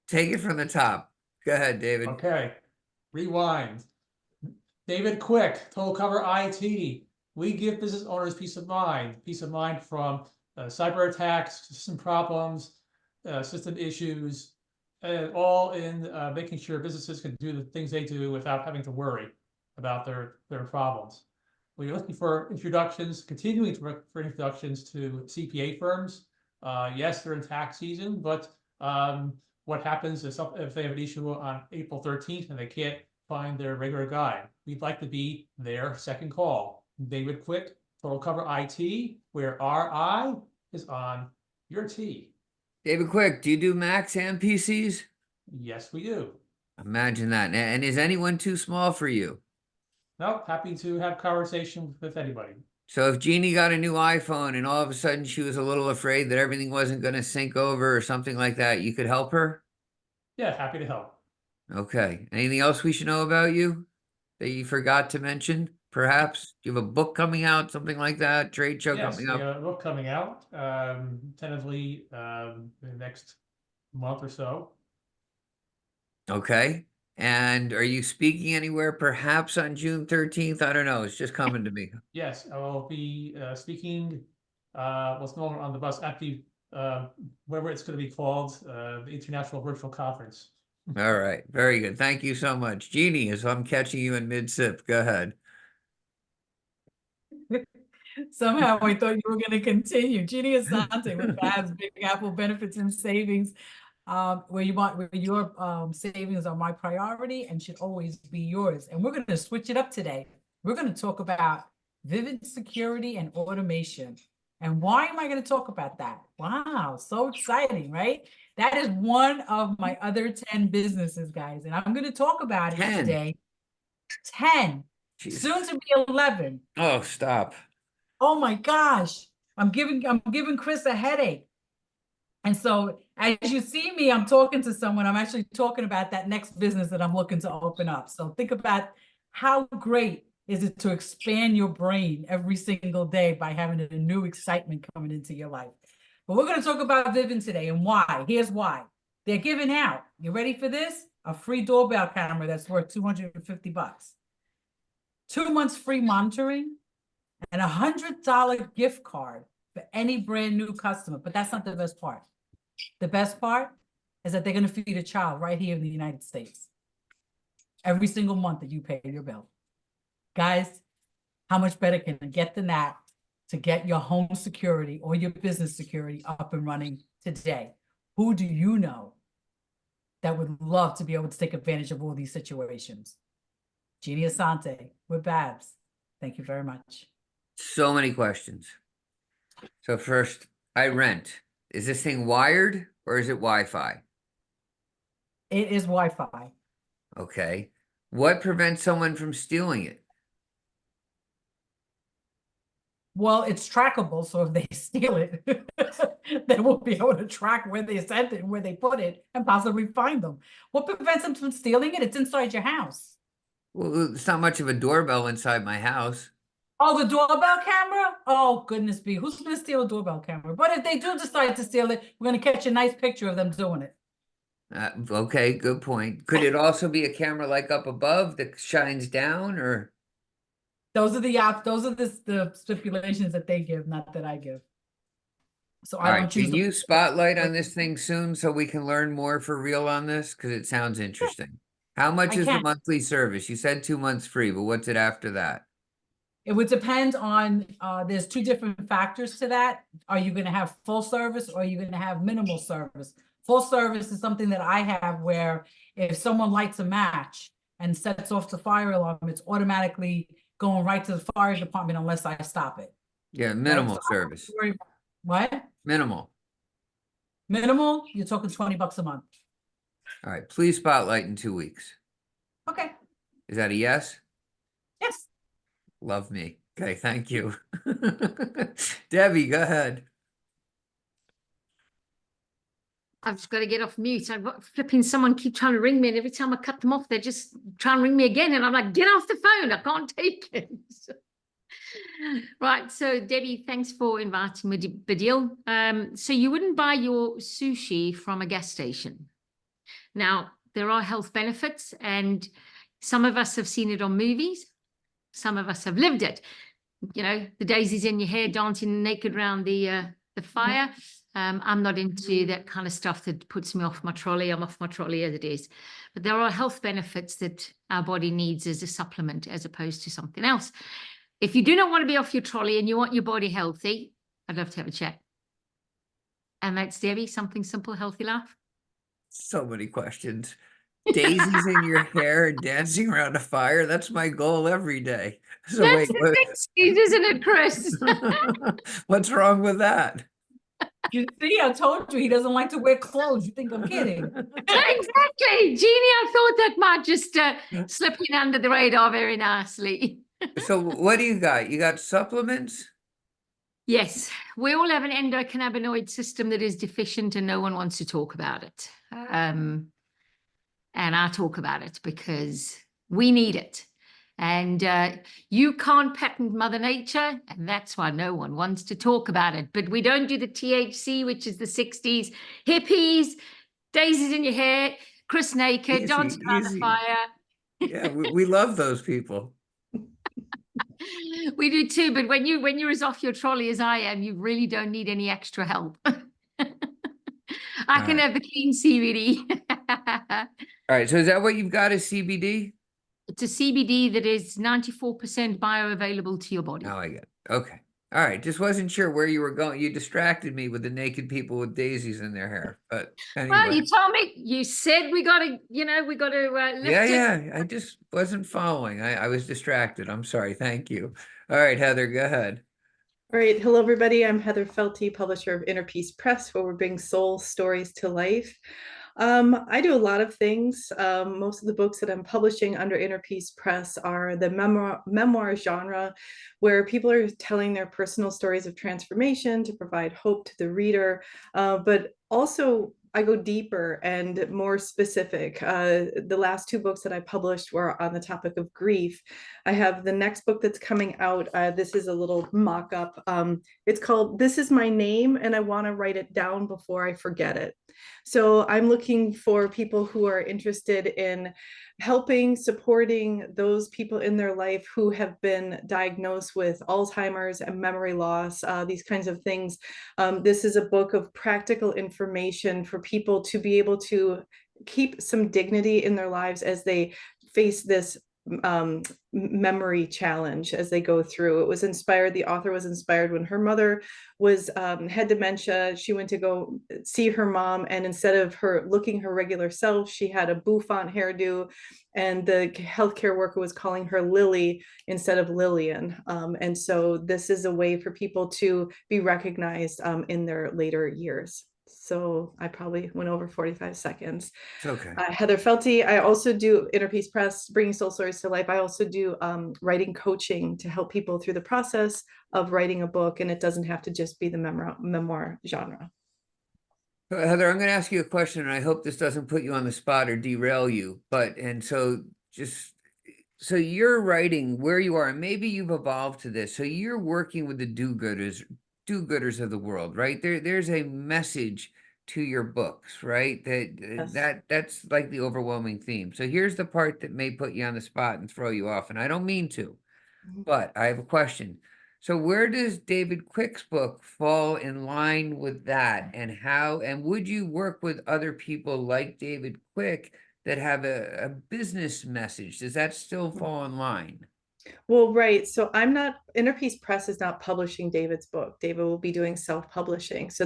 Take it from the top. Go ahead, David. Okay, rewind. David Quick, Total Cover IT. We give business owners peace of mind from cyber attacks, system problems, system issues, and all in making sure businesses can do the things they do without having to worry about their problems. We're looking for introductions, continuing to look for introductions to CPA firms. Yes, they're in tax season, but what happens is if they have an issue on April 13th and they can't find their regular guy? We'd like to be their second call. David Quick, Total Cover IT, where our I is on your T. David Quick, do you do Macs and PCs? Yes, we do. Imagine that. And is anyone too small for you? No, happy to have conversation with anybody. So if Jeannie got a new iPhone and all of a sudden she was a little afraid that everything wasn't going to sync over or something like that, you could help her? Yeah, happy to help. Okay. Anything else we should know about you that you forgot to mention? Perhaps? Do you have a book coming out, something like that? Trade show Yes, coming we up? have a book coming out tentatively in the next month or so. Okay. And are you speaking anywhere perhaps on June 13th? I don't know. It's just coming to me. Yes, I will be speaking what's known on the bus at the whatever it's going to be called, the International Virtual Conference. All right. Very good. Thank you so much. Jeannie, as I'm catching you in mid-sip, go ahead. Somehow I thought you were going to continue. Jeannie Asante with V.A.N.G.N.E Big Apple Benefits and Savings, where your savings are my priority and should always be yours. And we're going to switch it up today. We're going to talk about vivid security and automation. And why am I going to talk about that? Wow, so exciting, right? That is one of my other 10 businesses, guys. And I'm going to talk about it 10. today. 10. Jesus. Soon to be 11. Oh, stop. Oh my gosh, I'm giving Chris a headache. And so as you see me, I'm talking to someone, I'm actually talking about that next business that I'm looking to open up. So think about how great is it to expand your brain every single day by having a new excitement coming into your life. But we're going to talk about V.A.N.G.N.E today and why. Here's why. They're giving out, you ready for this? A free doorbell camera that's worth $250. 2 months free monitoring, and $100 gift card for any brand new customer. But that's not the best part. The best part is that they're going to feed a child right here in the United States every single month that you pay your bill. Guys, how much better can it get than that to get your home security or your business security up and running today? Who do you know that would love to be able to take advantage of all these situations? Jeannie Asante with Babs. Thank you very much. So many questions. So first, I rent. Is this thing wired or is it Wi-Fi? It is Wi-Fi. Okay. What prevents someone from stealing it? Well, it's trackable, so if they steal it, they will be able to track where they sent it and where they put it and possibly find them. What prevents them from stealing it? It's inside your house. Well, it's not much of a doorbell inside my house. Oh, the doorbell camera? Oh, goodness me. Who's going to steal a doorbell camera? But if they do decide to steal it, we're going to catch a nice picture of them doing it. Okay, good point. Could it also be a camera like up above that shines down, or? Those are the stipulations that they give, not that I give. So I All don't right, choose. can you spotlight on this thing soon so we can learn more for real on this? Because it sounds interesting. How much is the monthly service? You said 2 months free, but what's it after that? It would depend on, there's two different factors to that. Are you going to have full service or are you going to have minimal service? Full service is something that I have where if someone lights a match and sets off the fire alarm, it's automatically going right to the fire department unless I stop it. Yeah, minimal Right? service. What? Minimal. Minimal, you're talking $20 a month. All right, please spotlight in 2 weeks. Okay. Is that a yes? Yes. Love me. Okay, thank you. Debbie, go ahead. I've just got to get off mute. I've got flipping someone keep trying to ring me, and every time I cut them off, they're just trying to ring me again. And I'm like, get off the phone. I can't take it. Right. So Debbie, thanks for inviting me, Badil. So you wouldn't buy your sushi from a gas station? Now, there are health benefits, and some of us have seen it on movies. Some of us have lived it. You know, the daisies in your hair, dancing naked around the fire. I'm not into that kind of stuff that puts me off my trolley. I'm off my trolley as it is. But there are health benefits that our body needs as a supplement as opposed to something else. If you do not want to be off your trolley and you want your body healthy, I'd love to have a chat. And that's Debbie, something simple, healthy laugh. So many questions. Daisies in your hair and dancing around a fire. That's my goal every day. So That's wait, the excuse, isn't it, Chris? what's wrong with that? You see, I told you he doesn't like to wear clothes. You think I'm kidding? Exactly. Jeannie, I thought that might just slip in under the radar very nicely. So what do you got? You got supplements? Yes, we all have an endocannabinoid system that is deficient and no one wants to talk about it. And I talk about it because we need it. And you can't patent Mother Nature, and that's why no one wants to talk about it. But we don't do the THC, which is the 60s, hippies, daisies in your hair, Chris naked, Easy, dancing around the easy. fire. Yeah, we love those people. We do too, but when you're as off your trolley as I am, you really don't need any extra help. I can have the clean CBD. All right, so is that what you've got as CBD? It's a CBD that is 94% bioavailable to your body. Oh, I get it. Okay. All right. Just wasn't sure where you were going. You distracted me with the naked people with daisies in their hair. But Well, anyway. you told me, you said we got to lift Yeah, it. yeah. I just wasn't following. I was distracted. I'm sorry. Thank you. All right, Heather, go ahead. All right. Hello, everybody. I'm Heather Felty, publisher of Inner Peace Press, where we bring soul stories to life. I do a lot of things. Most of the books that I'm publishing under Inner Peace Press are the memoir genre, where people are telling their personal stories of transformation to provide hope to the reader. But also, I go deeper and more specific. The last two books that I published were on the topic of grief. I have the next book that's coming out. This is a little mock-up. It's called This Is My Name, and I want to write it down before I forget it. So I'm looking for people who are interested in helping, supporting those people in their life who have been diagnosed with Alzheimer's and memory loss, these kinds of things. This is a book of practical information for people to be able to keep some dignity in their lives as they face this memory challenge as they go through. It was inspired, the author was inspired when her mother was had dementia. She went to go see her mom, and instead of her looking her regular self, she had a bouffant hairdo, and the healthcare worker was calling her Lily instead of Lillian. And so this is a way for people to be recognized in their later years. So I probably went over 45 seconds. It's okay. Heather Felty. I also do Inner Peace Press, bringing soul stories to life. I also do writing coaching to help people through the process of writing a book, and it doesn't have to just be the memoir genre. Heather, I'm going to ask you a question, and I hope this doesn't put you on the spot or derail you. So you're writing where you are, and maybe you've evolved to this. So you're working with the do-gooders of the world, right? There's a message to your books, right? Yes. That's like the overwhelming theme. So here's the part that may put you on the spot and throw you off, and I don't mean to, but I have a question. So where does David Quick's book fall in line with that, and would you work with other people like David Quick that have a business message? Does that still fall in line? Well, right. So Inner Peace Press is not publishing David's book. David will be doing self-publishing. So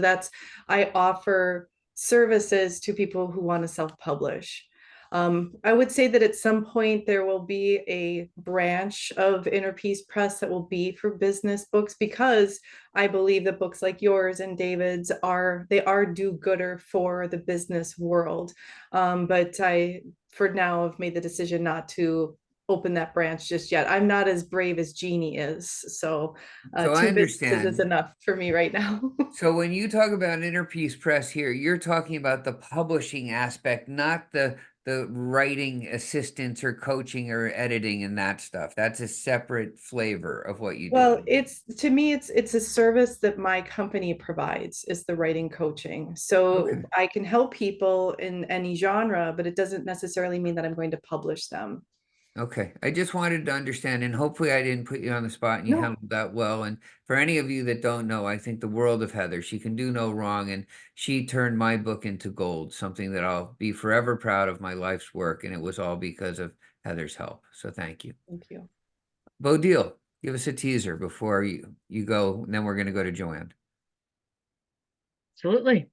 I offer services to people who want to self-publish. I would say that at some point there will be a branch of Inner Peace Press that will be for business books, because I believe that books like yours and David's are do-gooder for the business world. But I, for now, have made the decision not to open that branch just yet. I'm not as brave as Jeannie is. So I two businesses is understand. enough for me right now. So when you talk about Inner Peace Press here, you're talking about the publishing aspect, not the the writing assistance or coaching or editing and that stuff. That's a separate flavor of what you do. Well, it's to me, it's a service that my company provides is the writing coaching. So Okay. I can help people in any genre, but it doesn't necessarily mean that I'm going to publish them. Okay, I just wanted to understand, and hopefully I didn't put you on the spot and you No. handled that well. And for any of you that don't know, I think the world of Heather. She can do no wrong, and she turned my book into gold, something that I'll be forever proud of my life's work, and it was all because of Heather's help. So thank you. Thank you. Bodil, give us a teaser before you go, and then we're going to go to Joanne. Absolutely.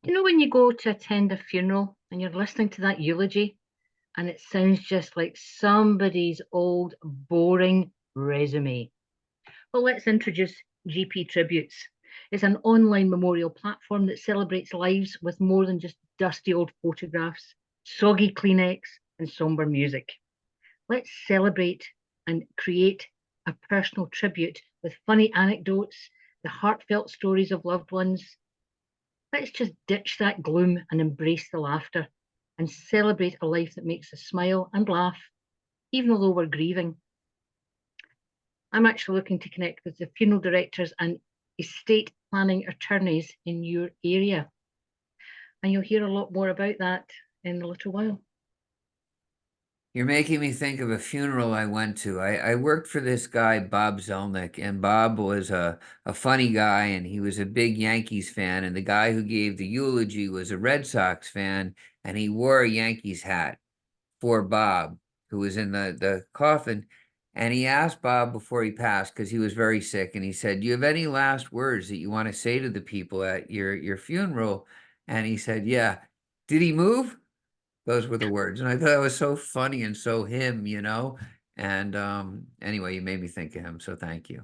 You know, when you go to attend a funeral and you're listening to that eulogy, and it sounds just like somebody's old, boring resume. Well, let's introduce GP Tributes. It's an online memorial platform that celebrates lives with more than just dusty old photographs, soggy Kleenex, and somber music. Let's celebrate and create a personal tribute with funny anecdotes, the heartfelt stories of loved ones. Let's just ditch that gloom and embrace the laughter and celebrate a life that makes us smile and laugh, even though we're grieving. I'm actually looking to connect with the funeral directors and estate planning attorneys in your area. And you'll hear a lot more about that in a little while. You're making me think of a funeral I went to. I worked for this guy, Bob Zelnick, and Bob was a funny guy, and he was a big Yankees fan. And the guy who gave the eulogy was a Red Sox fan, and he wore a Yankees hat for Bob, who was in the coffin. And he asked Bob before he passed, because he was very sick, and he said, "Do you have any last words that you want to say to the people at your funeral?" And he said, "Yeah." Did he move? Those were the words. And I thought it was so funny and so him, you know? And anyway, you made me think of him. So thank you.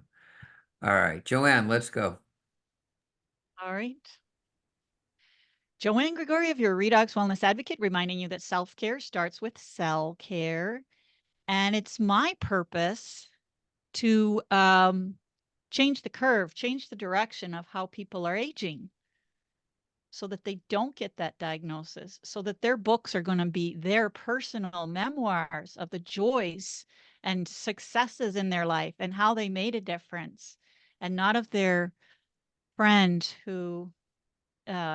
All right, Joanne, let's go. All right. Joanne Grigoriev, your Redox Wellness Advocate, reminding you that self-care starts with cell care. And it's my purpose to change the curve, change the direction of how people are aging so that they don't get that diagnosis, so that their books are going to be their personal memoirs of the joys and successes in their life and how they made a difference, and not of their friend who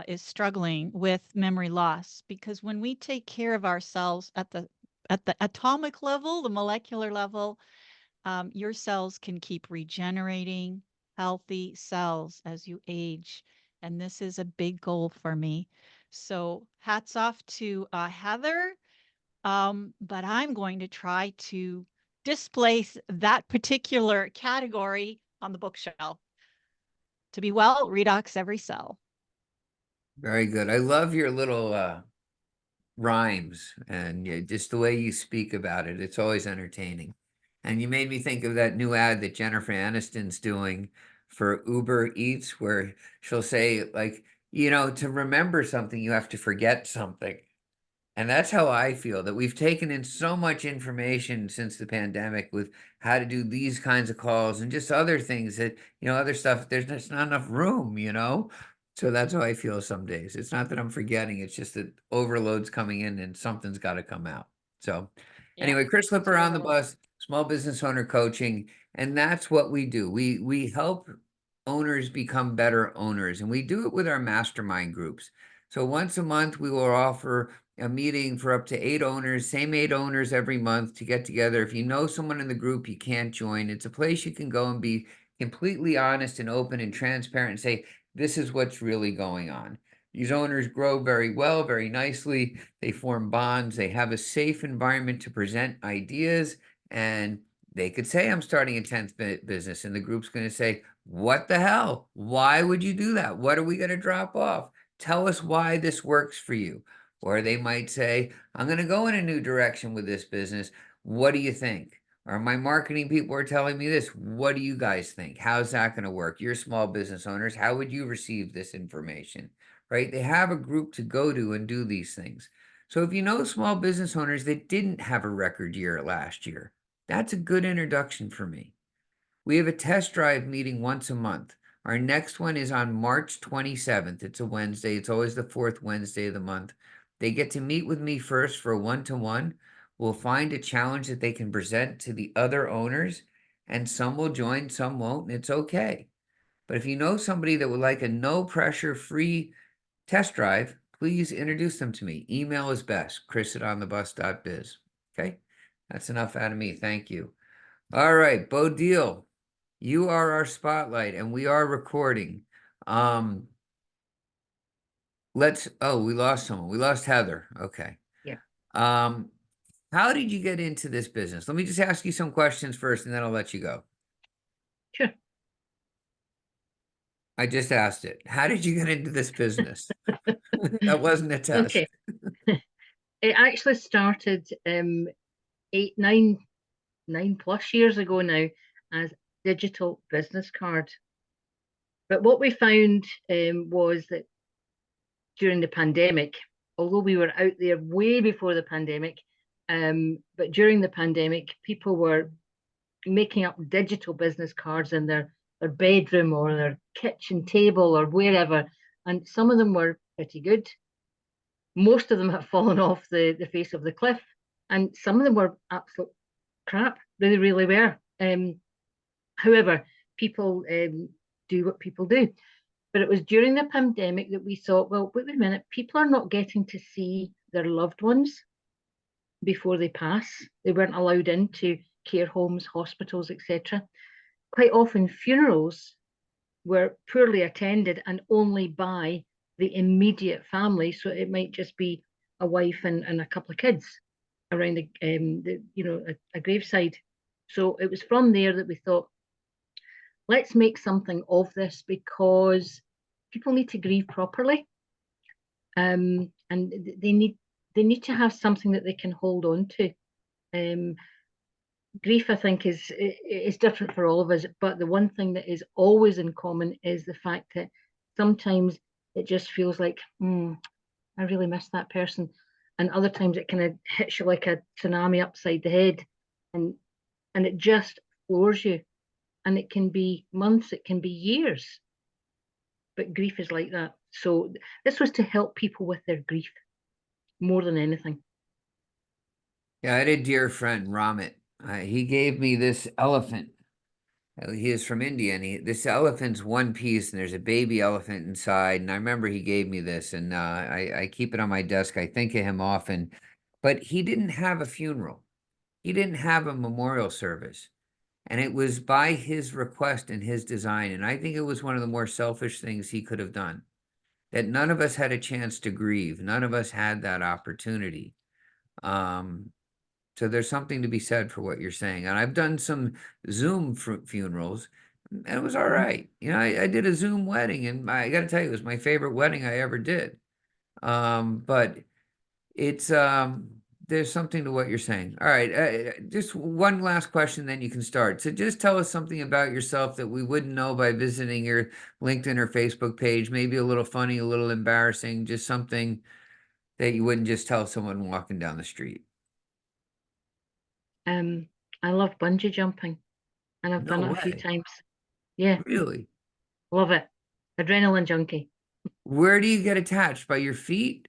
is struggling with memory loss. Because when we take care of ourselves at the atomic level, the molecular level, your cells can keep regenerating healthy cells as you age. And this is a big goal for me. So hats off to Heather. But I'm going to try to displace that particular category on the bookshelf. To be well, redox every cell. Very good. I love your little rhymes and just the way you speak about it. It's always entertaining. And you made me think of that new ad that Jennifer Aniston's doing for Uber Eats, where she'll say, like, to remember something, you have to forget something. And that's how I feel, that we've taken in so much information since the pandemic with how to do these kinds of calls and just other things that, other stuff, there's just not enough room. So that's how I feel some days. It's not that I'm forgetting, it's just that overload's coming in and something's got to come out. So anyway, Chris Lipper on the bus, small business owner coaching, and that's what we do. We help owners become better owners, and we do it with our mastermind groups. So once a month, we will offer a meeting for up to 8 owners, same 8 owners every month to get together. If you know someone in the group you can't join, it's a place you can go and be completely honest and open and transparent and say, this is what's really going on. These owners grow very well, very nicely. They form bonds. They have a safe environment to present ideas. And they could say, I'm starting a 10th business. And the group's going to say, what the hell? Why would you do that? What are we going to drop off? Tell us why this works for you. Or they might say, I'm going to go in a new direction with this business. What do you think? Or my marketing people are telling me this. What do you guys think? How's that going to work? You're small business owners. How would you receive this information? Right? They have a group to go to and do these things. So if you know small business owners that didn't have a record year last year, that's a good introduction for me. We have a test drive meeting once a month. Our next one is on March 27th. It's a Wednesday. It's always the 4th Wednesday of the month. They get to meet with me first for a one-to-one. We'll find a challenge that they can present to the other owners, and some will join, some won't, and it's okay. But if you know somebody that would like a no pressure free test drive, please introduce them to me. Email is best, chris@onthebus.biz. Okay, that's enough out of me. Thank you. All right, Bo Deal, you are our spotlight, and we are recording. We lost someone. We lost Heather. Okay. Yeah. How did you get into this business? Let me just ask you some questions first, and then I'll let you go. Sure. I just asked it. How did you get into this business? That wasn't a test. Okay. It actually started 9 plus years ago now as digital business card. But what we found was that during the pandemic, although we were out there way before the pandemic, but during the pandemic, people were making up digital business cards in their bedroom or their kitchen table or wherever. And some of them were pretty good. Most of them have fallen off the face of the cliff. And some of them were absolute crap. They really were. However, people do what people do. But it was during the pandemic that we thought, well, wait a minute, people are not getting to see their loved ones before they pass. They weren't allowed into care homes, hospitals, etc. Quite often funerals were poorly attended and only by the immediate family. So it might just be a wife and a couple of kids around a graveside. So it was from there that we thought, let's make something of this because people need to grieve properly. And they need to have something that they can hold on to. Grief, I think, is different for all of us, but the one thing that is always in common is the fact that sometimes it just feels like, I really miss that person. And other times it kind of hits you like a tsunami upside the head, and it just floors you. And it can be months, it can be years, but grief is like that. So this was to help people with their grief more than anything. Yeah, I had a dear friend, Ramit. He gave me this elephant. He is from India, and this elephant's one piece, and there's a baby elephant inside. And I remember he gave me this, and I keep it on my desk. I think of him often, but he didn't have a funeral. He didn't have a memorial service, and it was by his request and his design. And I think it was one of the more selfish things he could have done. That none of us had a chance to grieve. None of us had that opportunity. So there's something to be said for what you're saying. And I've done some Zoom funerals, and it was all right. You know, I did a Zoom wedding, and I got to tell you, it was my favorite wedding I ever did. But it's there's something to what you're saying. All right, just one last question, then you can start. So just tell us something about yourself that we wouldn't know by visiting your LinkedIn or Facebook page. Maybe a little funny, a little embarrassing, just something that you wouldn't just tell someone walking down the street. I love bungee jumping, and I've done it a few times. Yeah, Really? love it. Adrenaline junkie. Where do you get attached? By your feet?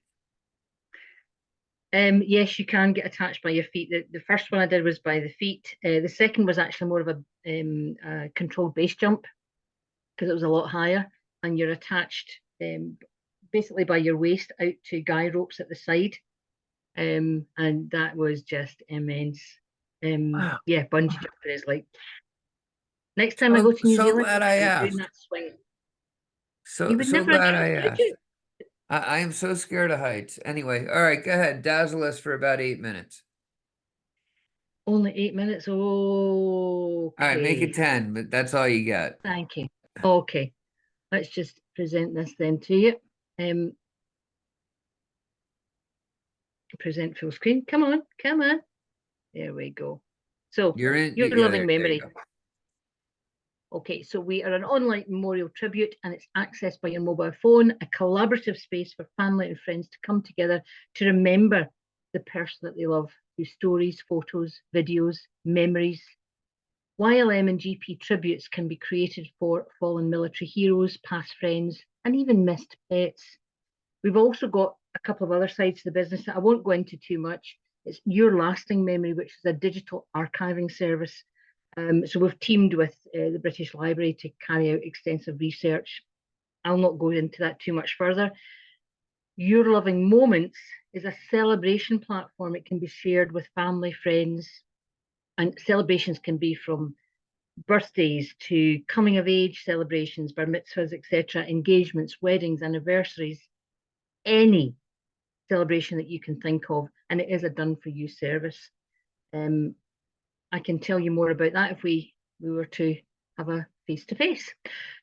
Yes, you can get attached by your feet. The first one I did was by the feet. The second was actually more of a controlled base jump because it was a lot higher, and you're attached basically by your waist out to guy ropes at the side. And that was just immense. Wow. Yeah, bungee jumping is like, next time I go to New So Zealand, glad I I'm doing asked. that swing. So You would so never glad guess, I would asked. you? I am so scared of heights. Anyway, all right, go ahead. Dazzle us for about 8 minutes. Only 8 minutes. All right, make it Okay. 10, but that's all you get. Thank you. Okay. Let's just present this then to you. Present full screen. Come on, come on. There we go. So You're in. your Yeah, loving there you memory. go. Okay, so we are an online memorial tribute, and it's accessed by your mobile phone, a collaborative space for family and friends to come together to remember the person that they love through stories, photos, videos, memories. YLM and GP tributes can be created for fallen military heroes, past friends, and even missed pets. We've also got a couple of other sides to the business that I won't go into too much. It's Your Lasting Memory, which is a digital archiving service. So we've teamed with the British Library to carry out extensive research. I'll not go into that too much further. Your Loving Moments is a celebration platform. It can be shared with family, friends, and celebrations can be from birthdays to coming of age celebrations, bar mitzvahs, etc., engagements, weddings, anniversaries, any celebration that you can think of, and it is a done for you service. I can tell you more about that if we were to have a face-to-face.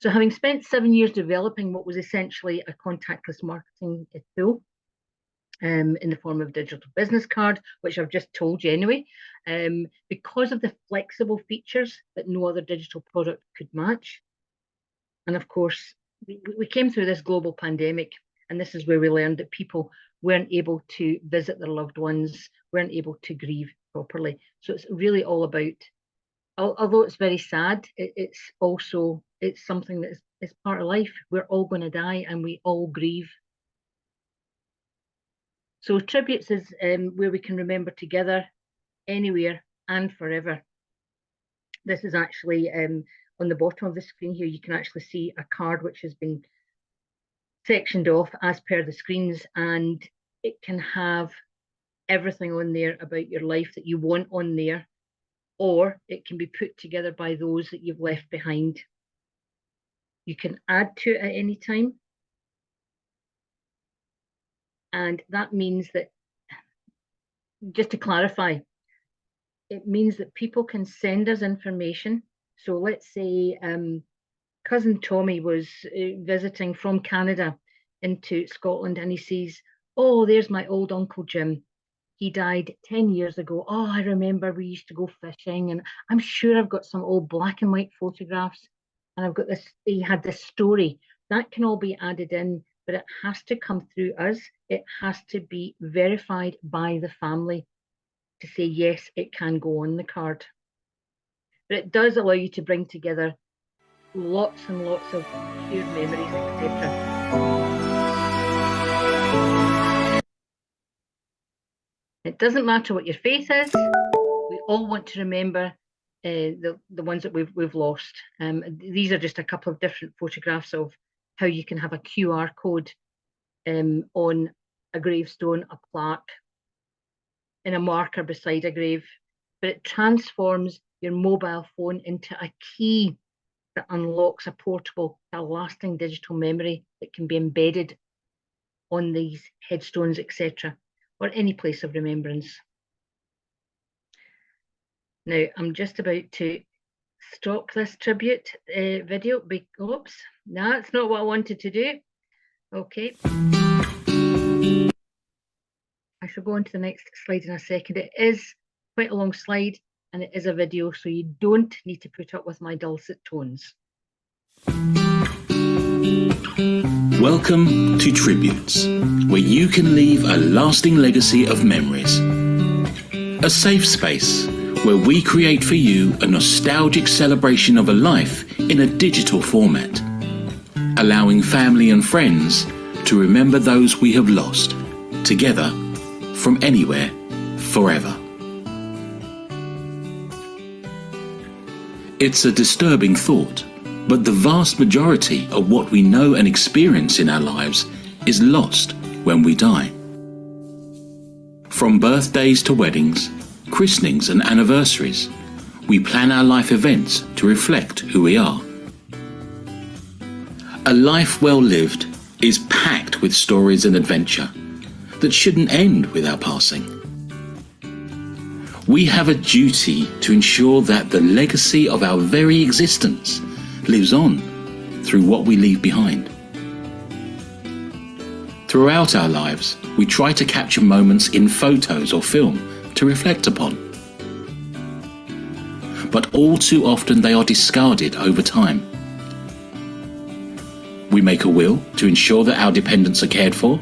So having spent 7 years developing what was essentially a contactless marketing tool in the form of a digital business card, which I've just told you anyway, because of the flexible features that no other digital product could match. And of course, we came through this global pandemic, and this is where we learned that people weren't able to visit their loved ones, weren't able to grieve properly. So it's really all about, although it's very sad, it's something that is part of life. We're all going to die and we all grieve. So tributes is where we can remember together, anywhere and forever. This is actually on the bottom of the screen here, you can actually see a card which has been sectioned off as per the screens, and it can have everything on there about your life that you want on there, or it can be put together by those that you've left behind. You can add to it at any time. And that means that, just to clarify, it means that people can send us information. So let's say cousin Tommy was visiting from Canada into Scotland, and he sees, oh, there's my old Uncle Jim. He died 10 years ago. Oh, I remember we used to go fishing, and I'm sure I've got some old black and white photographs, and I've got this, he had this story. That can all be added in, but it has to come through us. It has to be verified by the family to say, yes, it can go on the card. But it does allow you to bring together lots and lots of shared memories, etc. It doesn't matter what your faith is. We all want to remember the ones that we've lost. These are just a couple of different photographs of how you can have a QR code on a gravestone, a plaque, in a marker beside a grave, but it transforms your mobile phone into a key that unlocks a portable, a lasting digital memory that can be embedded on these headstones, etc., or any place of remembrance. Now, I'm just about to stop this tribute video. Oops, no, that's not what I wanted to do. Okay. I shall go on to the next slide in a second. It is quite a long slide, and it is a video, so you don't need to put up with my dulcet tones. Welcome to Tributes, where you can leave a lasting legacy of memories. A safe space where we create for you a nostalgic celebration of a life in a digital format, allowing family and friends to remember those we have lost, together, from anywhere, forever. It's a disturbing thought, but the vast majority of what we know and experience in our lives is lost when we die. From birthdays to weddings, christenings and anniversaries, we plan our life events to reflect who we are. A life well lived is packed with stories and adventure that shouldn't end with our passing. We have a duty to ensure that the legacy of our very existence lives on through what we leave behind. Throughout our lives, we try to capture moments in photos or film to reflect upon. But all too often they are discarded over time. We make a will to ensure that our dependents are cared for,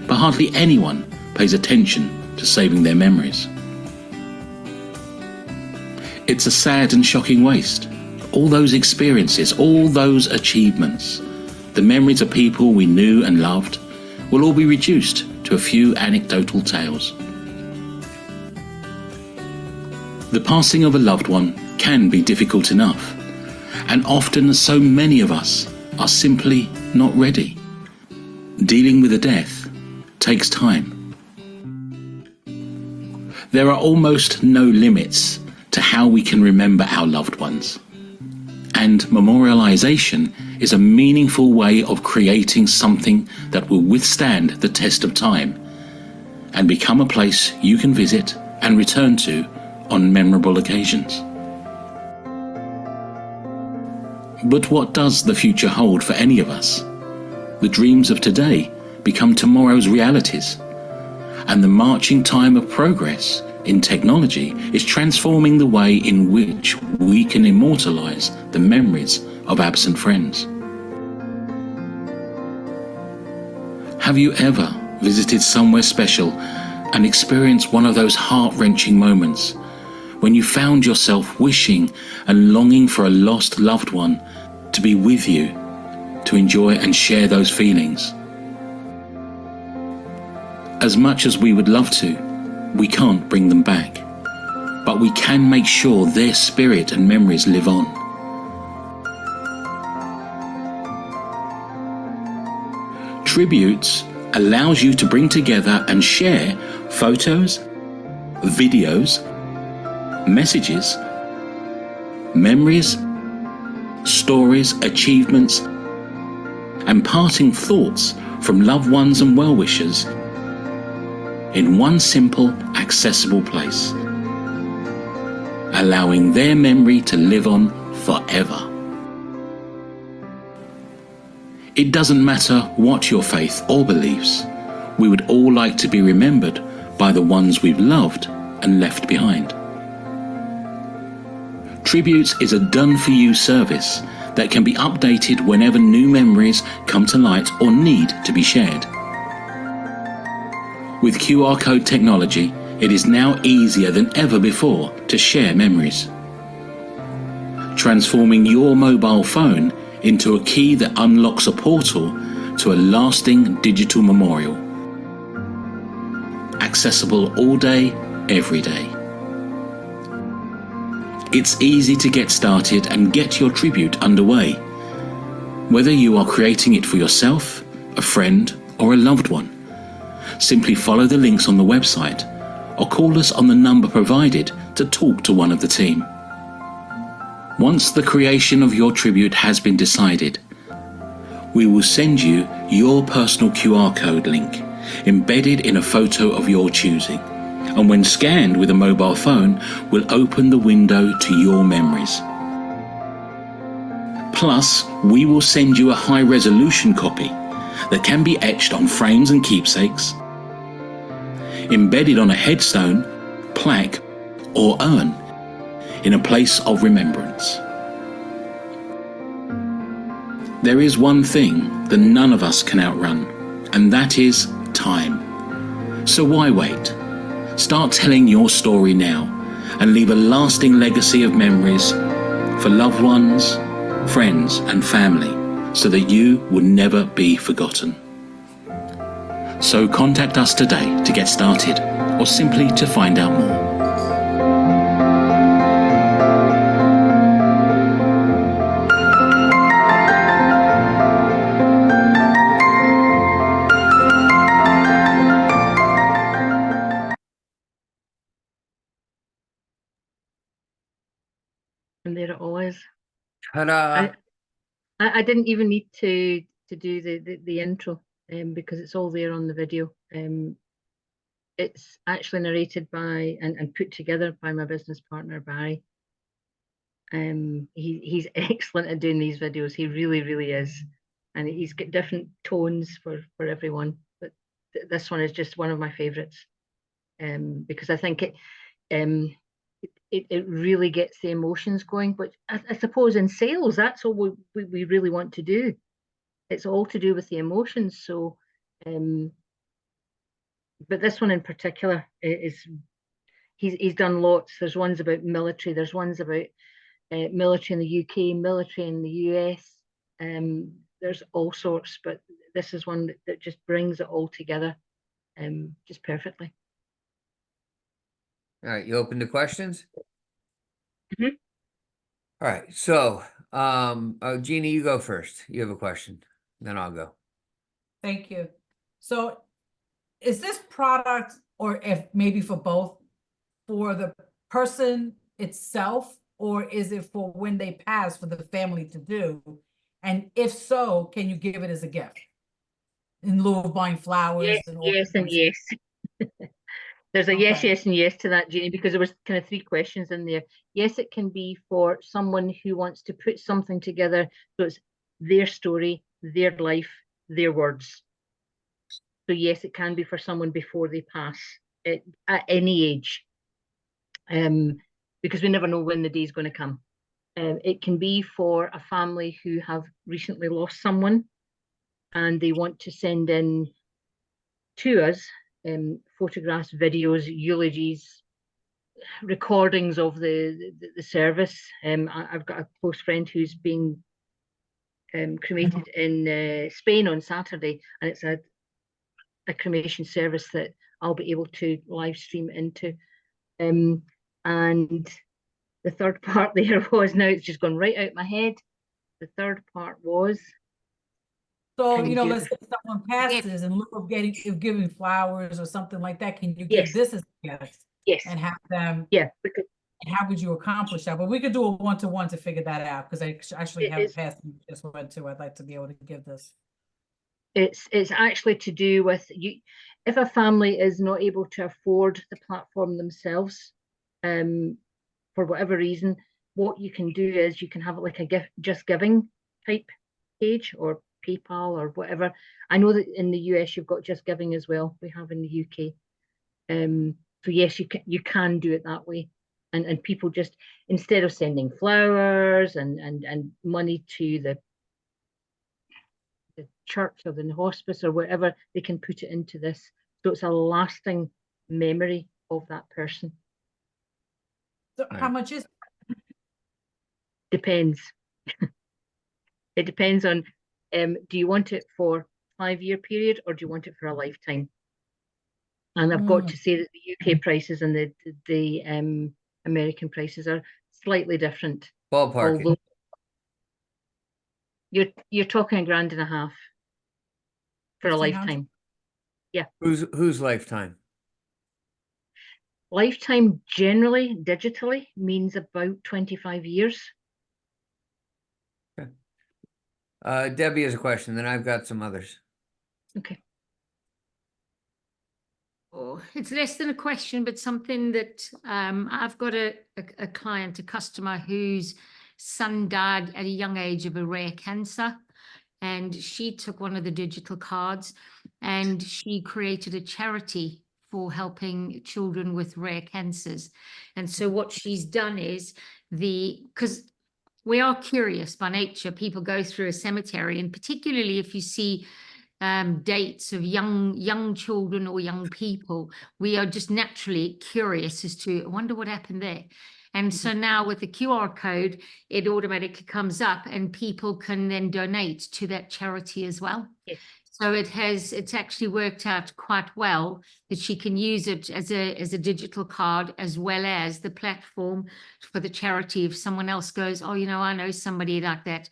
but hardly anyone pays attention to saving their memories. It's a sad and shocking waste. All those experiences, all those achievements, the memories of people we knew and loved will all be reduced to to a few anecdotal tales. The passing of a loved one can be difficult enough, and often so many of us are simply not ready. Dealing with a death takes time. There are almost no limits to how we can remember our loved ones, and memorialization is a meaningful way of creating something that will withstand the test of time and become a place you can visit and return to on memorable occasions. But what does the future hold for any of us? The dreams of today become tomorrow's realities, and the marching time of progress in technology is transforming the way in which we can immortalize the memories of absent friends. Have you ever visited somewhere special and experienced one of those heart-wrenching moments when you found yourself wishing and longing for a lost loved one to be with you, to enjoy and share those feelings? As much as we would love to, we can't bring them back, but we can make sure their spirit and memories live on. Tributes allows you to bring together and share photos, videos, messages, memories, stories, achievements, and parting thoughts from loved ones and well-wishers in one simple, accessible place, allowing their memory to live on forever. It doesn't matter what your faith or beliefs, we would all like to be remembered by the ones we've loved and left behind. Tributes is a done-for-you service that can be updated whenever new memories come to light or need to be shared. With QR code technology, it is now easier than ever before to share memories, transforming your mobile phone into a key that unlocks a portal to a lasting digital memorial, accessible all day, every day. It's easy to get started and get your tribute underway, whether you are creating it for yourself, a friend, or a loved one. Simply follow the links on the website or call us on the number provided to talk to one of the team. Once the creation of your tribute has been decided, we will send you your personal QR code link embedded in a photo of your choosing, and when scanned with a mobile phone, will open the window to your memories. Plus, we will send you a high-resolution copy that can be etched on frames and keepsakes, embedded on a headstone, plaque, or urn in a place of remembrance. There is one thing that none of us can outrun, and that is time. So why wait? Start telling your story now and leave a lasting legacy of memories for loved ones, friends, and family, so that you will never be forgotten. So contact us today to get started, or simply to find out more. And there it all is. Ta-da! I didn't even need to do the intro because it's all there on the video. It's actually narrated by and put together by my business partner Barry. He's excellent at doing these videos. He really is, and he's got different tones for everyone. But this one is just one of my favorites because I think it really gets the emotions going. But I suppose in sales, that's all we really want to do. It's all to do with the emotions. So, but this one in particular is he's done lots. There's ones about military. There's ones about military in the UK, military in the US. There's all sorts, but this is one that just brings it all together. just perfectly. All right, you open to questions? Mhm. All right, so, Jeannie, you go first. You have a question, then I'll go. Thank you. So is this product, or if maybe for both, for the person itself, or is it for when they pass for the family to do? And if so, can you give it as a gift in lieu of buying flowers Yes, and all yes, that and kind of stuff? yes. There's a yes, Okay. yes, and yes to that, Jeannie, because there was kind of three questions in there. Yes, it can be for someone who wants to put something together, so it's their story, their life, their words. So yes, it can be for someone before they pass at any age, because we never know when the day is going to come. It can be for a family who have recently lost someone and they want to send in to us photographs, videos, eulogies, recordings of the service. I've got a close friend who's being cremated in Spain on Saturday, and it's a cremation service that I'll be able to live stream into. And the third part there was, now it's just gone right out my head. The third part was, So, can you you know, do let's the say someone passes, in lieu of giving flowers or something like that, can you yes, give this as a gift yes, and have them, yeah, because and how would you accomplish that? But we could do a one-to-one to figure that out, because I actually it have a is past you just went to. I'd like to be able to give this. it's actually to do with you. If a family is not able to afford the platform themselves, for whatever reason, what you can do is you can have it like a gift, just giving type page, or PayPal or whatever. I know that in the US you've got just giving as well. We have in the UK. So yes, you can do it that way. And people just, instead of sending flowers and money to the church or the hospice or whatever, they can put it into this. So it's a lasting memory of that person. So how Right. much is? Depends. It depends on, do you want it for 5-year period or do you want it for a lifetime? And I've got to say that the UK prices and the American prices are slightly different. Ballpark. Although you're talking $1.50 for a 1,500? lifetime. Yeah. Whose lifetime? Lifetime generally digitally means about 25 years. Debbie has a question, then I've got some others. Okay. Oh, it's less than a question, but something that I've got a client, a customer whose son died at a young age of a rare cancer. And she took one of the digital cards and she created a charity for helping children with rare cancers. And so what she's done is because we are curious by nature, people go through a cemetery, and particularly if you see dates of young children or young people, we are just naturally curious as to, I wonder what happened there. And so now with the QR code, it automatically comes up and people can then donate to that charity as well. Yes. So it's actually worked out quite well that she can use it as a digital card as well as the platform for the charity. If someone else goes, oh, you know, I know somebody like that,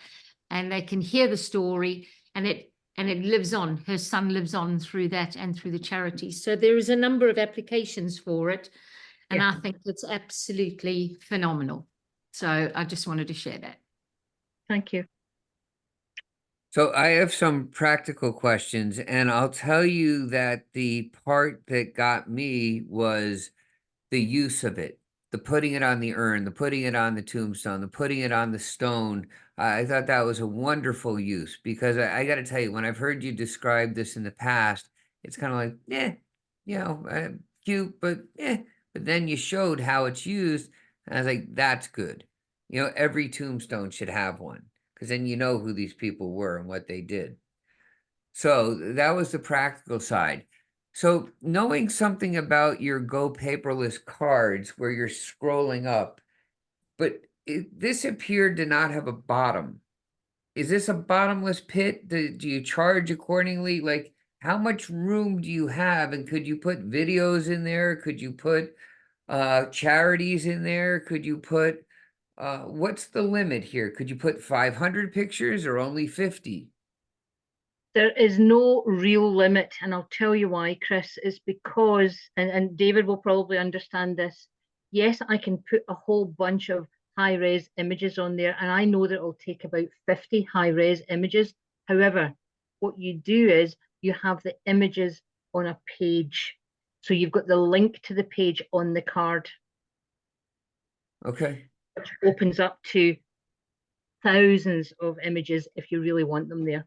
and they can hear the story, and it lives on. Her son lives on through that and through the charity. So there is a number of applications for it. And Yeah. I think it's absolutely phenomenal. So I just wanted to share that. Thank you. So I have some practical questions, and I'll tell you that the part that got me was the use of it, the putting it on the urn, the putting it on the tombstone, the putting it on the stone. I thought that was a wonderful use, because I got to tell you, when I've heard you describe this in the past, it's kind of like, cute, but But then you showed how it's used, and I was like, that's good. Every tombstone should have one, because then you know who these people were and what they did. So that was the practical side. So knowing something about your Go Paperless cards where you're scrolling up, but this appeared to not have a bottom. Is this a bottomless pit? Do you charge accordingly? Like, how much room do you have? And could you put videos in there? Could you put charities in there? Could you put what's the limit here? Could you put 500 pictures or only 50? There is no real limit, and I'll tell you why, Chris. It's because, and David will probably understand this. Yes, I can put a whole bunch of high-res images on there, and I know that it'll take about 50 high-res images. However, what you do is you have the images on a page. So you've got the link to the page on the card, Okay. which opens up to thousands of images if you really want them there.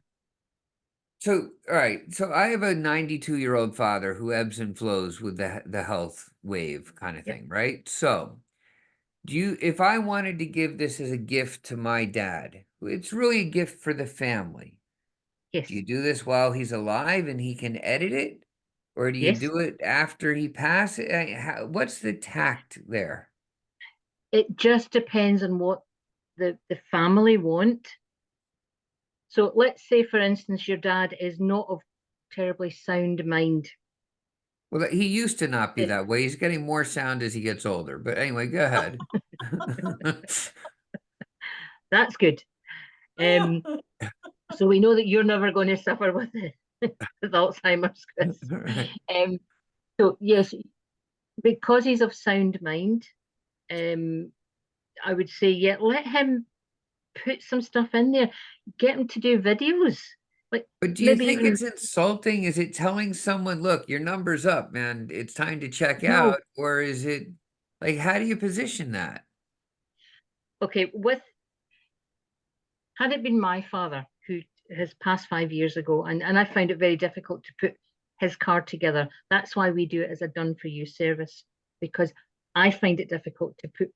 So, all right. So I have a 92-year-old father who ebbs and flows with the health wave kind of Yep. thing, right? So, if I wanted to give this as a gift to my dad, it's really a gift for the family. Yes. Do you do this while he's alive and he can edit it? Or do you Yes. do it after he passes? What's the tact there? It just depends on what the family want. So let's say, for instance, your dad is not of terribly sound mind. Well, he used to not be It- that way. He's getting more sound as he gets older. But anyway, go ahead. That's good. So we know that you're never going to suffer with with Alzheimer's, Chris. Right. So yes, because he's of sound mind, I would say, yeah, let him put some stuff in there. Get him to do videos. Like But do you maybe think even it's insulting? Is it telling someone, look, your number's up, man, it's time to check no. out? Or is it like, how do you position that? Okay, had it been my father who has passed 5 years ago, and I found it very difficult to put his card together. That's why we do it as a done for you service, because I find it difficult to put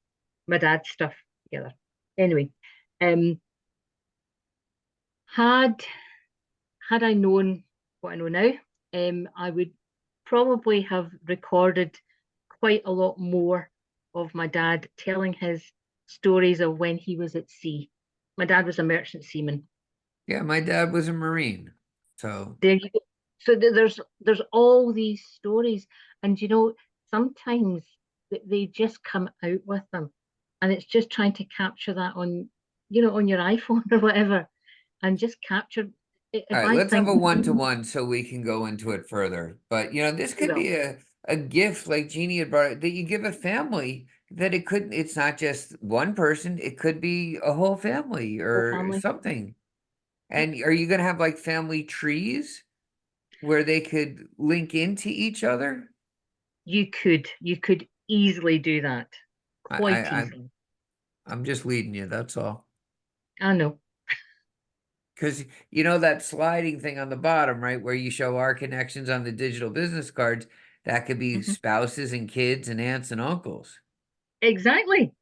my dad's stuff together. Anyway, had I known what I know now, I would probably have recorded quite a lot more of my dad telling his stories of when he was at sea. My dad was a merchant seaman. Yeah, my dad was a Marine. So, There you go. So there's all these stories, and sometimes they just come out with them, and it's just trying to capture that on on your iPhone or whatever, and just capture. all If right, I let's have think a one-to-one so we can go into it further. But, this could well, be a gift like Jeannie had brought that you give a family that it's not just one person, it could be a whole family whole or family, something. And are you going to have like family trees where they could link into each other? you could easily do that, I, quite I, easily. I'm just leading you, that's all. I know. Because that sliding thing on the bottom, right, where you show our connections on the digital business cards, that could be Mhm. spouses and kids and aunts and uncles. Exactly.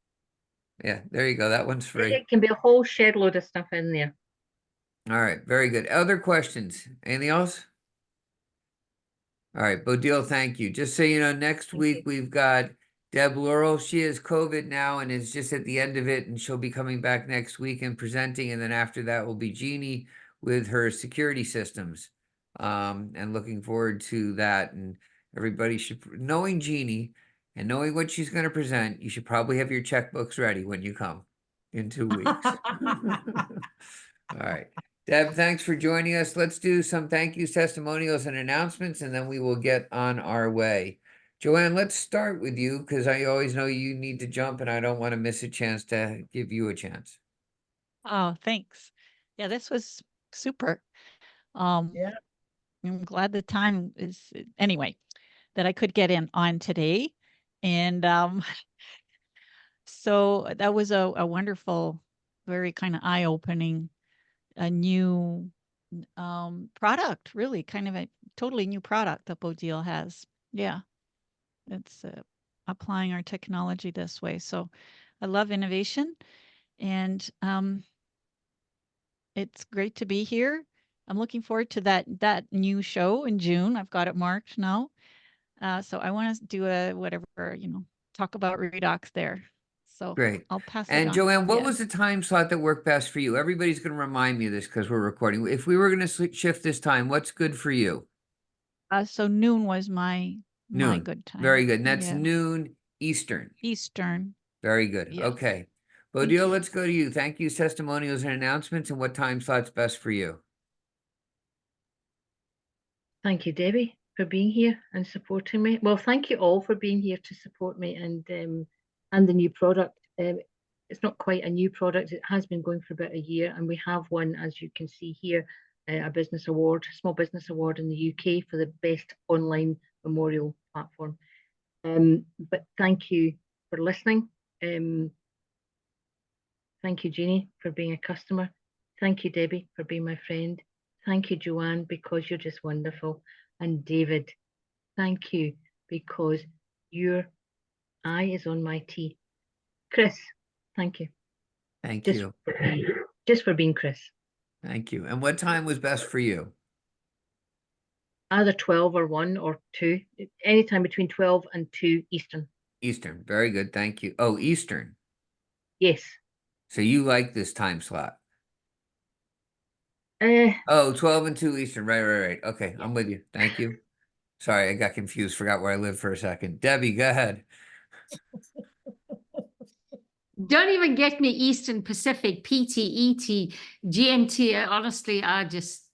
Yeah, there you go. That one's free. It can be a whole shed load of stuff in there. All right, very good. Other questions? Anything else? All right, Bodil, thank you. Just so you know, next Thank you. week we've got Deb Laurel. She has COVID now and is just at the end of it, and she'll be coming back next week and presenting. And then after that will be Jeannie with her security systems. And looking forward to that. And everybody should, knowing Jeannie and knowing what she's going to present, you should probably have your checkbooks ready when you come in 2 weeks. All right. Deb, thanks for joining us. Let's do some thank yous, testimonials, and announcements, and then we will get on our way. Joanne, let's start with you because I always know you need to jump and I don't want to miss a chance to give you a chance. Oh, thanks. Yeah, this was super. Um, Yeah. I'm glad the time is anyway that I could get in on today. And so that was a wonderful, very kind of eye-opening, a new product, really kind of a totally new product that Bodil has. Yeah, it's applying our technology this way. So I love innovation, and it's great to be here. I'm looking forward to that new show in June. I've got it marked now. So I want to do a whatever, talk about redox there. So Great. I'll pass it And on. Joanne, what was Yes. the time slot that worked best for you? Everybody's going to remind me of this because we're recording. If we were going to shift this time, what's good for you? So noon was my Noon. good time. Very good. And that's Yeah. noon Eastern. Eastern. Very good. Yes. Okay. Thank Bodil, you. let's go to you. Thank you, testimonials and announcements, and what time slot's best for you? Thank you, Debbie, for being here and supporting me. Well, thank you all for being here to support me and the new product. It's not quite a new product. It has been going for about a year, and we have won, as you can see here, a business award, small business award in the UK for the best online memorial platform. But thank you for listening. Thank you, Jeannie, for being a customer. Thank you, Debbie, for being my friend. Thank you, Joanne, because you're just wonderful. And David, thank you, because your eye is on my tea. Chris, thank you. Thank Just you. just for being Chris. Thank you. And what time was best for you? Either 12 or 1 or 2, anytime between 12 and 2 Eastern. Eastern. Very good. Thank you. Oh, Eastern. Yes. So you like this time slot? Uh, Oh, 12 and 2 Eastern. Right. Okay, I'm with you. Thank you. Sorry, I got confused. Forgot where I live for a second. Debbie, go ahead. Don't even get me Eastern, Pacific, PT, ET, GMT. Honestly,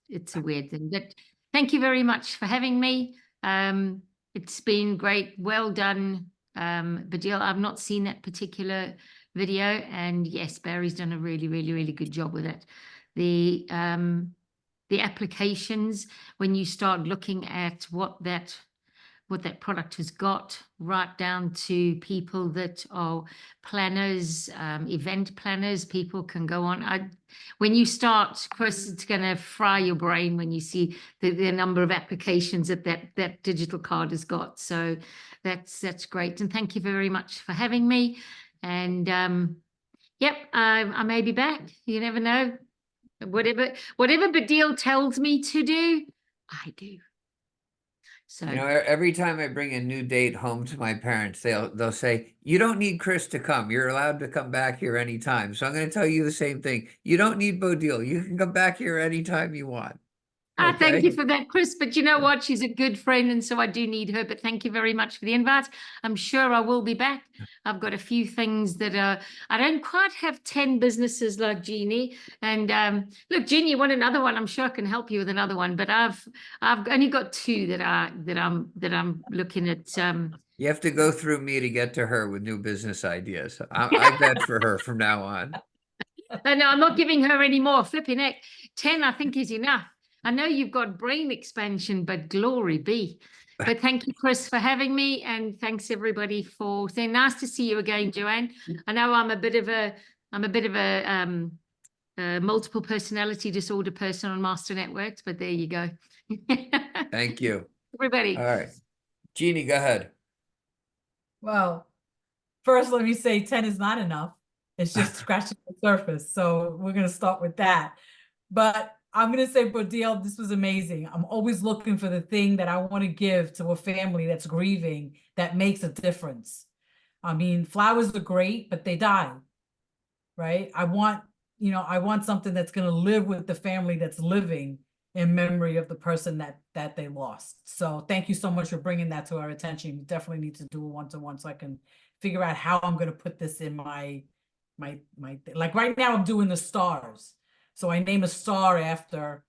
it's a weird thing. But thank you very much for having me. It's been great. Well done, Badil. I've not seen that particular video. And yes, Barry's done a really, really, really good job with it. The applications, when you start looking at what that product has got, right down to people that are planners, event planners, people can go on. When you start, Chris, it's going to fry your brain when you see the number of applications that digital card has got. So that's great. And thank you very much for having me. And yep, I may be back. You never know. Whatever Badil tells me to do, I do. So every time I bring a new date home to my parents, they'll say, "You don't need Chris to come. You're allowed to come back here anytime." So I'm going to tell you the same thing. You don't need Bodil. You can come back here anytime you want. Thank you for that, Chris. But you know what? She's a good friend, and so I do need her. But thank you very much for the invite. I'm sure I will be back. I've got a few things that I don't quite have 10 businesses like Jeannie. And look, Jeannie, you want another one? I'm sure I can help you with another one. But I've only got 2 that I'm looking at. You have to go through me to get to her with new business ideas. I bet for her from now on. No, I'm not giving her any more. Flipping heck, 10 I think is enough. I know you've got brain expansion, but glory be. But thank you, Chris, for having me, and thanks everybody for saying. Nice to see you again, Joanne. I know I'm a bit of a multiple personality disorder person on Master Networks, but there you go. Thank you, everybody. All right, Jeannie, go ahead. Well, first, let me say 10 is not enough. It's just scratching the surface. So we're going to start with that. But I'm going to say, Bodil, this was amazing. I'm always looking for the thing that I want to give to a family that's grieving that makes a difference. I mean, flowers are great, but they die, right? I want something that's going to live with the family that's living in memory of the person that they lost. So thank you so much for bringing that to our attention. You definitely need to do a one-to-one so I can figure out how I'm going to put this in my like right now I'm doing the stars. So I name a star after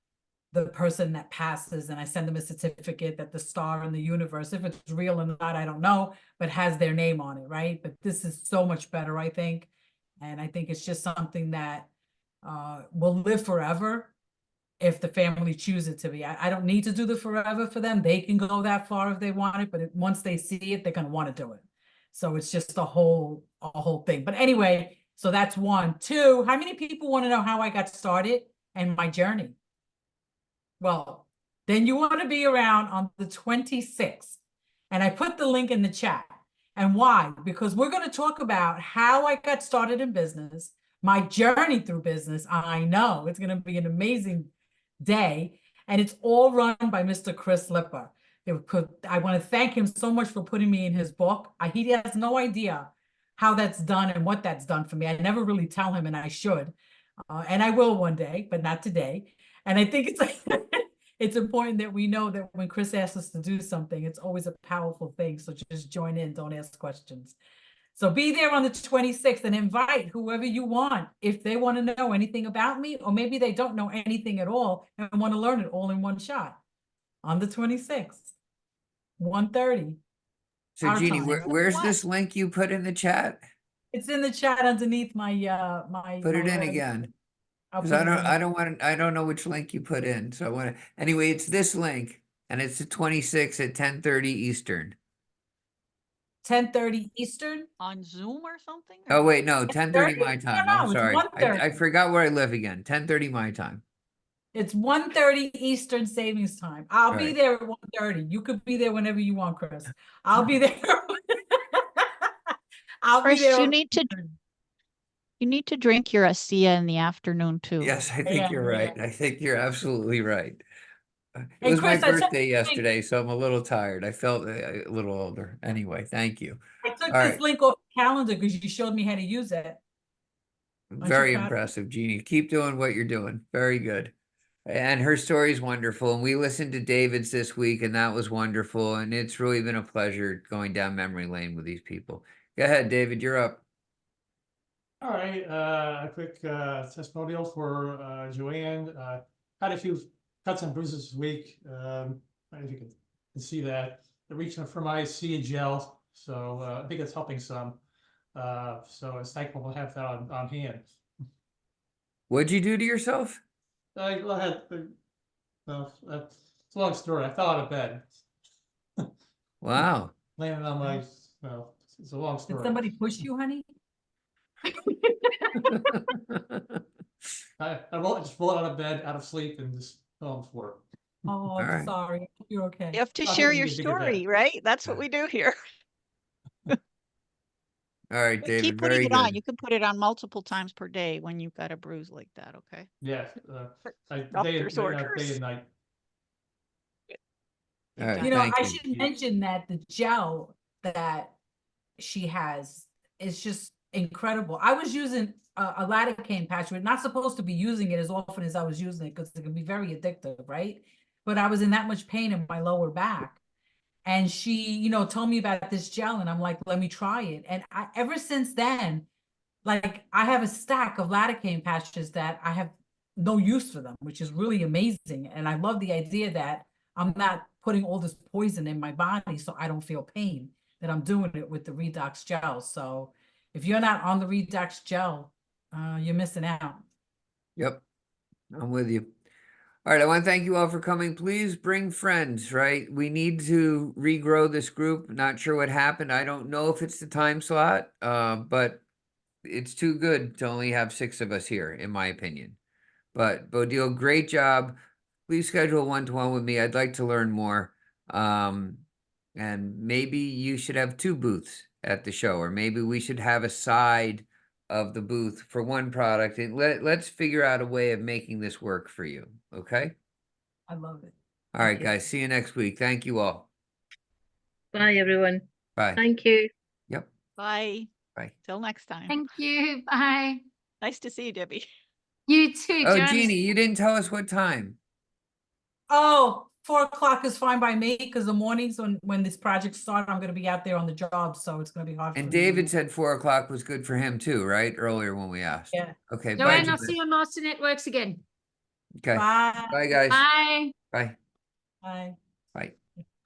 the person that passes, and I send them a certificate that the star in the universe, if it's real or not, I don't know, but has their name on it, right? But this is so much better, I think. And I think it's just something that will live forever if the family chooses it to be. I don't need to do the forever for them. They can go that far if they want it, but once they see it, they're going to want to do it. So it's just a whole thing. But anyway, so that's 1. 2, how many people want to know how I got started and my journey? Well, then you want to be around on the 26th. And I put the link in the chat. And why? Because we're going to talk about how I got started in business, my journey through business. I know it's going to be an amazing day. And it's all run by Mr. Chris Lipper. I want to thank him so much for putting me in his book. He has no idea how that's done and what that's done for me. I never really tell him, and I should. And I will one day, but not today. And I think it's important that we know that when Chris asks us to do something, it's always a powerful thing. So just join in, don't ask questions. So be there on the 26th and invite whoever you want. If they want to know anything about me, or maybe they don't know anything at all and want to learn it all in one shot. On the 26th, 1:30. So Our Jeannie, time. where's What? this link you put in the chat? It's in the chat underneath my Put it my in res- again. I'll Because put it in. I don't know which link you put in. So I want to, anyway, it's this link and it's the 26th at 10:30 Eastern. 10:30 Eastern. On Zoom or something? Oh, or- wait, no, 10:30 30? my time. No, I'm it's sorry. 1:30. I forgot where I live again. 10:30 my time. It's 1:30 Eastern savings time. I'll be Right. there at 1:30. You could be there whenever you want, Chris. I'll be there. I'll be Chris, there. you at need to 1:30. you need to drink your ASEA in the afternoon too. Yes, I think Yeah, you're yeah. right. I think you're absolutely right. It And was my Chris, I took birthday this link- yesterday, so I'm a little tired. I felt a little older. Anyway, thank you. I took All this right. link off the calendar because you showed me how to use it. Aren't you Very proud? impressive, Jeannie. Keep doing what you're doing. Very good. And her story is wonderful. And we listened to David's this week, and that was wonderful. And it's really been a pleasure going down memory lane with these people. Go ahead, David. You're up. All right, a quick testimonial for Joanne. Had a few cuts and bruises this week. I don't know if you can see that. They're reaching for my ASEA gel, so I think it's helping some. So it's thankful to have that on hand. What'd you do to yourself? I had, it's a long story. I fell out of bed, Wow. landed on my, it's a long Did story. somebody push you, honey? I just rolled out of bed, out of sleep, and just fell on the floor. Oh, I'm right. sorry. I hope you're okay. You have to I share think your you did a good story, day. right? That's what we do here. All right, But David. keep putting Very it on. good. You can put it on multiple times per day when you've got a bruise like that, okay? Yeah, Doctor's day and orders. night. All right. You know, Thank I you. should mention that the gel that she has is just incredible. I was using a lidocaine patch. We're not supposed to be using it as often as I was using it because it can be very addictive, right? But I was in that much pain in my lower back. And she, you know, told me about this gel and I'm like, let me try it. And ever since then, like I have a stack of lidocaine patches that I have no use for them, which is really amazing. And I love the idea that I'm not putting all this poison in my body so I don't feel pain, that I'm doing it with the Redox gel. So if you're not on the Redox gel, you're missing out. Yep. I'm with you. All right. I want to thank you all for coming. Please bring friends, right? We need to regrow this group. Not sure what happened. I don't know if it's the time slot, but it's too good to only have 6 of us here, in my opinion. But Bodil, great job. Please schedule a one-to-one with me. I'd like to learn more. And maybe you should have 2 booths at the show, or maybe we should have a side of the booth for one product. And let's figure out a way of making this work for you. Okay? I love it. All right, Thank you. guys. See you next week. Thank you all. Bye, everyone. Bye. Thank you. Yep. Bye. Bye. Till next time. Thank you. Bye. Nice to see you, Debbie. You too, Oh, Joanna. Jeannie, you didn't tell us what time. Oh, 4 o'clock is fine by me because the mornings when this project started, I'm going to be out there on the job. So it's going to be hard And for me. David said 4 o'clock was good for him too, right? Earlier when we asked. Yeah. Okay. Bye, Joanne, I'll Joanne. see you on Master Networks again. Okay. Bye. Bye, guys. Bye. Bye. Bye. Bye.